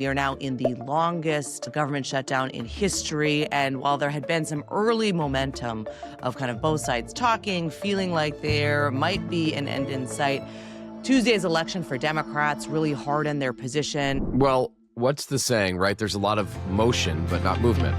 We are now in the longest government shutdown in history. And while there had been some early momentum of kind of both sides talking, feeling like there might be an end in sight, Tuesday's election for Democrats really hardened their position. Well, what's the saying, right? There's a lot of motion, but not movement.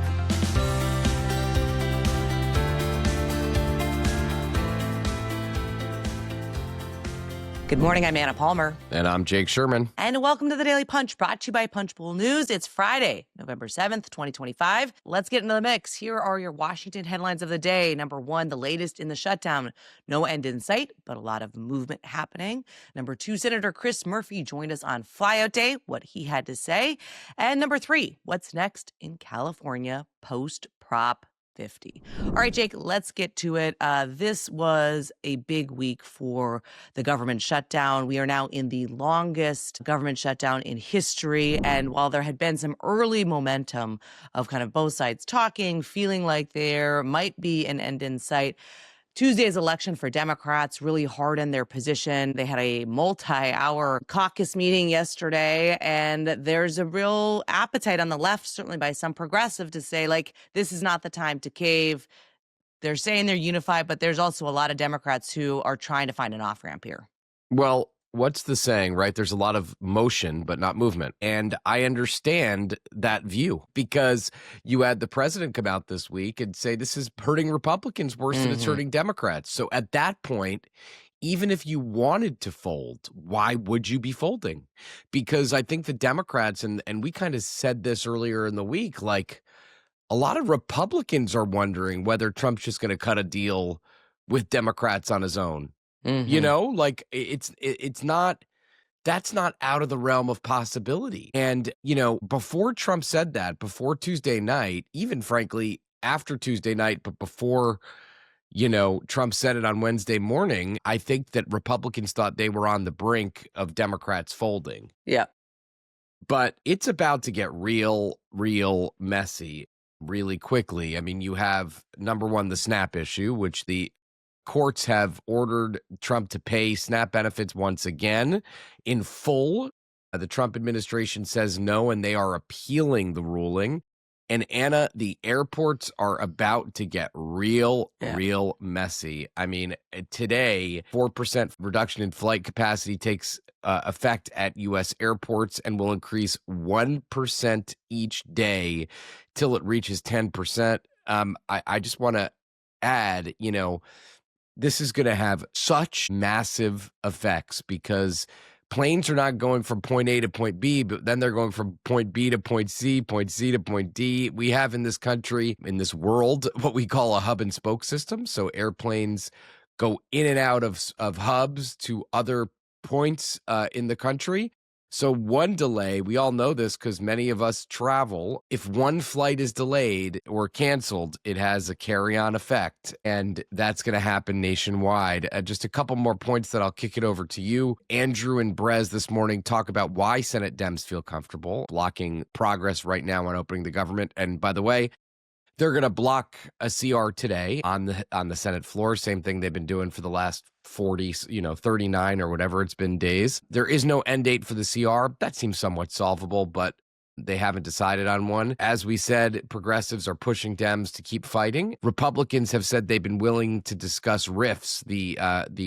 Good morning, I'm Anna Palmer. And I'm Jake Sherman. And welcome to the Daily Punch, brought to you by Punchbowl News. It's Friday, November 7th, 2025. Let's get into the mix. Here are your Washington headlines of the day. Number one, the latest in the shutdown. No end in sight, but a lot of movement happening. Number two, Senator Chris Murphy joined us on Flyout Day, what he had to say. And number three, what's next in California post-Prop 50. All right, Jake, let's get to it. This was a big week for the government shutdown. We are now in the longest government shutdown in history. And while there had been some early momentum of kind of both sides talking, feeling like there might be an end in sight, Tuesday's election for Democrats really hardened their position. They had a multi-hour caucus meeting yesterday, and there's a real appetite on the left, certainly by some progressive, to say, like, this is not the time to cave. They're saying they're unified, but there's also a lot of Democrats who are trying to find an off-ramp here. Well, what's the saying, right? There's a lot of motion, but not movement. And I understand that view because you had the president come out this week and say this is hurting Republicans worse than it's hurting Democrats. So at that point, even if you wanted to fold, why would you be folding? Because I think the Democrats, and we kind of said this earlier in the week, like a lot of Republicans are wondering whether Trump's just going to cut a deal with Democrats on his own. You know, like it's not, that's not out of the realm of possibility. And, you know, before Trump said that, before Tuesday night, even frankly, after Tuesday night, but before, you know, Trump said it on Wednesday morning, I think that Republicans thought they were on the brink of Democrats folding. Yeah. But it's about to get real messy really quickly. I mean, you have, number one, the SNAP issue, which the courts have ordered Trump to pay SNAP benefits once again in full. The Trump administration says no, and they are appealing the ruling. And Anna, the airports are about to get real messy. I mean, today, 4% reduction in flight capacity takes effect at U.S. airports and will increase 1% each day till it reaches 10%. I just want to add, you know, this is going to have such massive effects because planes are not going from point A to point B, but then they're going from point B to point C to point D. We have in this country, in this world, what we call a hub and spoke system. So airplanes go in and out of hubs to other points in the country. So one delay, we all know this because many of us travel. If one flight is delayed or canceled, it has a carry-on effect, and that's going to happen nationwide. Just a couple more points that I'll kick it over to you. Andrew and Brez this morning talk about why Senate Dems feel comfortable blocking progress right now on opening the government. And by the way, they're going to block a CR today on the Senate floor. Same thing they've been doing for the last 39 or whatever it's been days. There is no end date for the CR. That seems somewhat solvable, but they haven't decided on one. As we said, progressives are pushing Dems to keep fighting. Republicans have said they've been willing to discuss RIFs, the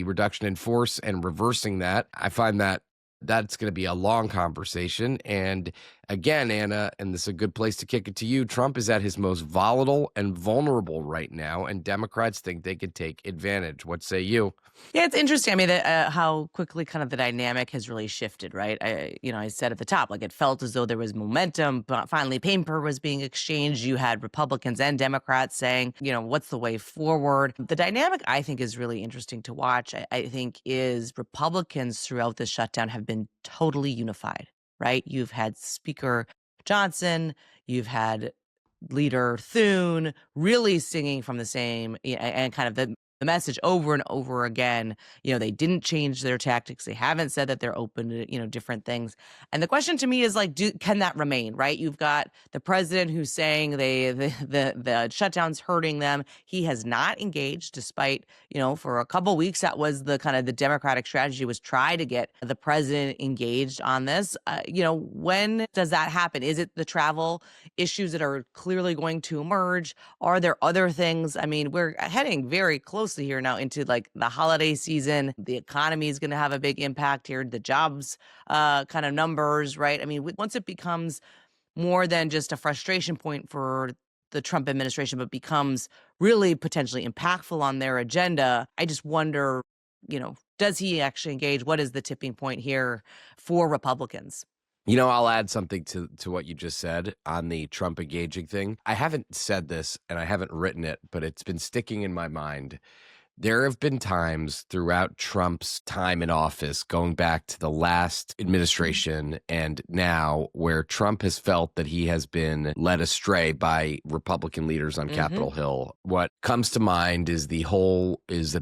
reduction in force, and reversing that. I find that's going to be a long conversation. And again, Anna, and this is a good place to kick it to you, Trump is at his most volatile and vulnerable right now, and Democrats think they could take advantage. What say you? Yeah, it's interesting. I mean, how quickly kind of the dynamic has really shifted, right? I said at the top, like it felt as though there was momentum, but finally paper was being exchanged. You had Republicans and Democrats saying, you know, what's the way forward? The dynamic I think is really interesting to watch, I think, is Republicans throughout the shutdown have been totally unified, right? You've had Speaker Johnson, you've had Leader Thune really singing from the same, and kind of the message over and over again. They didn't change their tactics. They haven't said that they're open to, different things. And the question to me is like, can that remain, right? You've got the president who's saying the shutdown's hurting them. He has not engaged despite, for a couple weeks, that was the kind of the Democratic strategy, was try to get the president engaged on this. When does that happen? Is it the travel issues that are clearly going to emerge? Are there other things? I mean, we're heading very closely here now into like the holiday season. The economy is going to have a big impact here. The jobs kind of numbers, right? I mean, once it becomes more than just a frustration point for the Trump administration, but becomes really potentially impactful on their agenda, I just wonder, does he actually engage? What is the tipping point here for Republicans? I'll add something to what you just said on the Trump engaging thing. I haven't said this and I haven't written it, but it's been sticking in my mind. There have been times throughout Trump's time in office, going back to the last administration and now, where Trump has felt that he has been led astray by Republican leaders on Capitol Hill. What comes to mind is at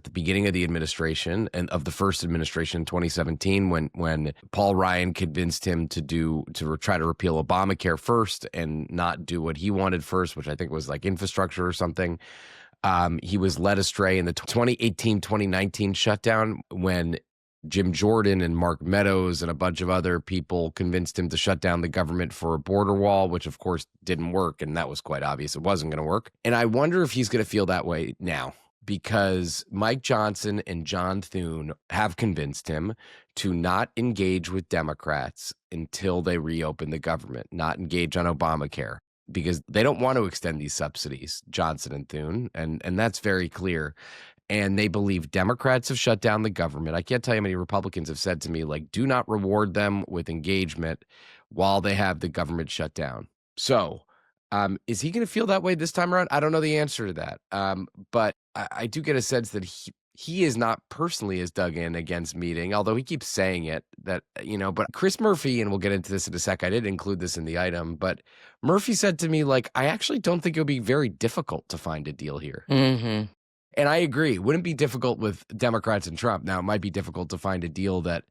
the beginning of the administration and of the first administration in 2017, when Paul Ryan convinced him to try to repeal Obamacare first and not do what he wanted first, which I think was like infrastructure or something. He was led astray in the 2018-2019 shutdown when Jim Jordan and Mark Meadows and a bunch of other people convinced him to shut down the government for a border wall, which of course didn't work. And that was quite obvious. It wasn't going to work. And I wonder if he's going to feel that way now, because Mike Johnson and John Thune have convinced him to not engage with Democrats until they reopen the government, not engage on Obamacare, because they don't want to extend these subsidies, Johnson and Thune, and that's very clear. And they believe Democrats have shut down the government. I can't tell you how many Republicans have said to me, like, do not reward them with engagement while they have the government shut down. So is he going to feel that way this time around? I don't know the answer to that. But I do get a sense that he is not personally as dug in against meeting, although he keeps saying it, that, but Chris Murphy, and we'll get into this in a sec, I did include this in the item, but Murphy said to me, like, I actually don't think it'll be very difficult to find a deal here. And I agree. It wouldn't be difficult with Democrats and Trump. Now, it might be difficult to find a deal that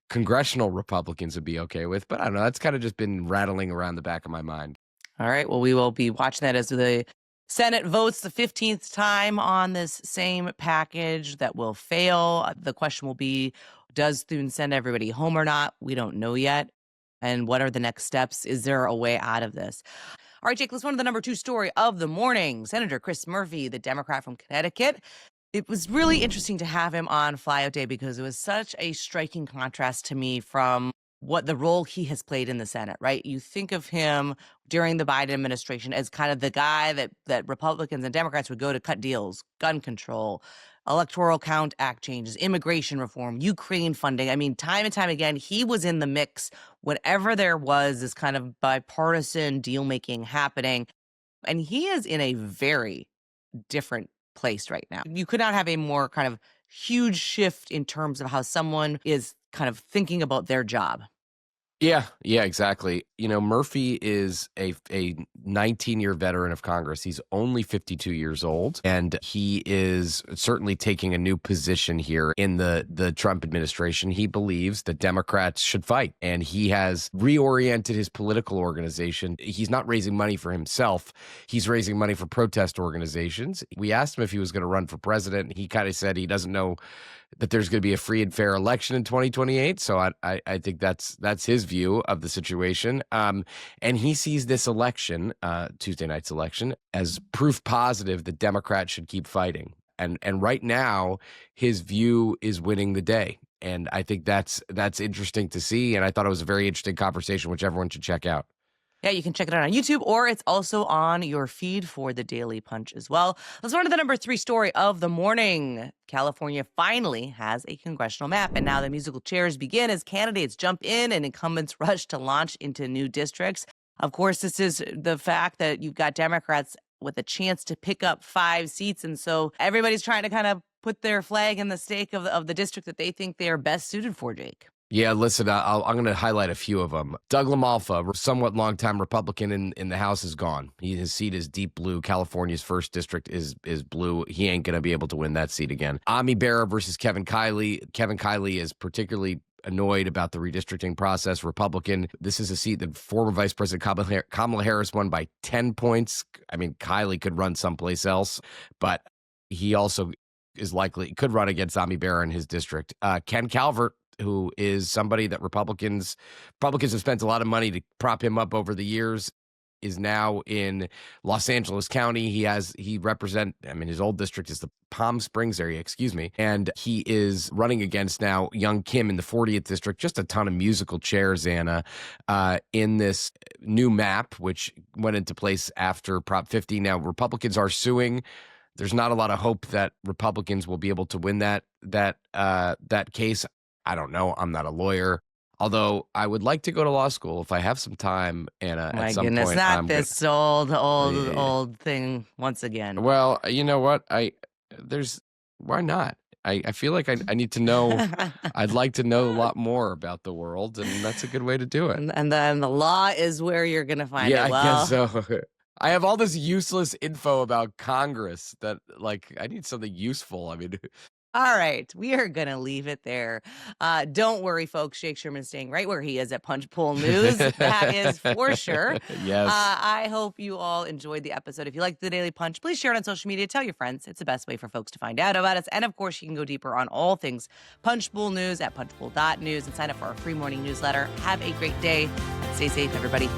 congressional Republicans would be okay with, but I don't know. That's kind of just been rattling around the back of my mind. All right. Well, we will be watching that as the Senate votes the 15th time on this same package that will fail. The question will be, does Thune send everybody home or not? We don't know yet. And what are the next steps? Is there a way out of this? All right, Jake, let's go to the number 2 story of the morning. Senator Chris Murphy, the Democrat from Connecticut. It was really interesting to have him on Flyout Day because it was such a striking contrast to me from what the role he has played in the Senate, right? You think of him during the Biden administration as kind of the guy that Republicans and Democrats would go to cut deals, gun control, Electoral Count Act changes, immigration reform, Ukraine funding. I mean, time and time again, he was in the mix whenever there was this kind of bipartisan deal-making happening. And he is in a very different place right now. You could not have a more kind of huge shift in terms of how someone is kind of thinking about their job. Yeah, exactly. Murphy is a 19-year veteran of Congress. He's only 52 years old, and he is certainly taking a new position here in the Trump administration. He believes that Democrats should fight, and he has reoriented his political organization. He's not raising money for himself. He's raising money for protest organizations. We asked him if he was going to run for president, and he kind of said he doesn't know that there's going to be a free and fair election in 2028. So I think that's his view of the situation. And he sees this election, Tuesday night's election, as proof positive that Democrats should keep fighting. And right now, his view is winning the day. And I think that's interesting to see. And I thought it was a very interesting conversation, which everyone should check out. Yeah, you can check it out on YouTube, or it's also on your feed for the Daily Punch as well. Let's go on to the number 3 story of the morning. California finally has a congressional map, and now the musical chairs begin as candidates jump in and incumbents rush to launch into new districts. Of course, this is the fact that you've got Democrats with a chance to pick up 5 seats, and so everybody's trying to kind of put their flag in the stake of the district that they think they are best suited for, Jake. Yeah, listen, I'm going to highlight a few of them. Doug LaMalfa, somewhat longtime Republican in the House, is gone. His seat is deep blue. California's first district is blue. He ain't going to be able to win that seat again. Ami Bera versus Kevin Kiley. Kevin Kiley is particularly annoyed about the redistricting process. Republican. This is a seat that former Vice President Kamala Harris won by 10 points. I mean, Kiley could run someplace else, but he also could run against Ami Bera in his district. Ken Calvert, who is somebody that Republicans have spent a lot of money to prop him up over the years, is now in Los Angeles County. His old district is the Palm Springs area, and he is running against now Young Kim in the 40th district. Just a ton of musical chairs, Anna, in this new map, which went into place after Prop 50. Now, Republicans are suing. There's not a lot of hope that Republicans will be able to win that case. I don't know. I'm not a lawyer. Although I would like to go to law school if I have some time, Anna. My at some goodness, point, not this old thing once again. Well, you know what? Why not? I feel like I need to know. I'd like to know a lot more about the world, and that's a good way to do it. And then the law is where you're going to find it. Yeah, I guess so. I have all this useless info about Congress that, I need something useful. I mean, all right, we are going to leave it there. Don't worry, folks. Jake Sherman's staying right where he is at Punchbowl News. That is for sure. Yes. I hope you all enjoyed the episode. If you liked the Daily Punch, please share it on social media. Tell your friends. It's the best way for folks to find out about us. And, of course, you can go deeper on all things Punchbowl News at punchbowl.news and sign up for our free morning newsletter. Have a great day and stay safe, everybody.